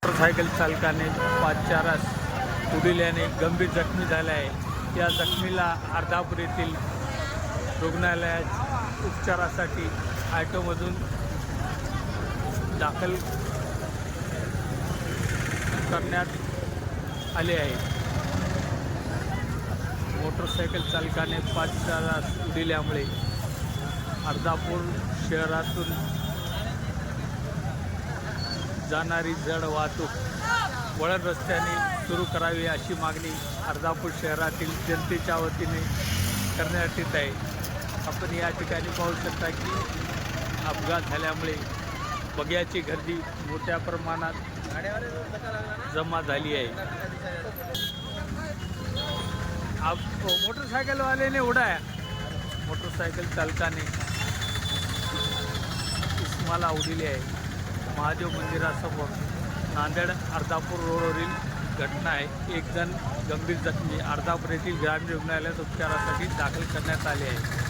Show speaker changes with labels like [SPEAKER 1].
[SPEAKER 1] Motorcycle चालकाने पादचारास उडविल्याने गंभीर जखमी झाला आहे। या जखमीला अर्धापूर येथील रुग्णालयात उपचारासाठी ऑटोमधून दाखल करण्यात आले आहे। मोटरसायकल चालकाने पादचारास उडविल्यामुळे अर्धापूर शहरातून जाणारी जड वाहतूक वळण रस्त्याने सुरू करावी अशी मागणी अर्धापूर शहरातील जनतेच्या वतीने करण्यात येत आहे। आपण या ठिकाणी पाहू शकता की अपघात झाल्यामुळे बघ्याची गर्दी मोठ्या प्रमाणात जमा झाली आहे। मोटरसायकलवाल्याने उडाया मोटरसायकल चालकाने इस्माला उडविले आहे। महादेव मंदिरासमोर नांदेड अर्धापूर रोडवरील घटना आहे। एक जण गंभीर जखमी अर्धापूर येथील ग्रामीण रुग्णालयात उपचारासाठी दाखल करण्यात आले आहे।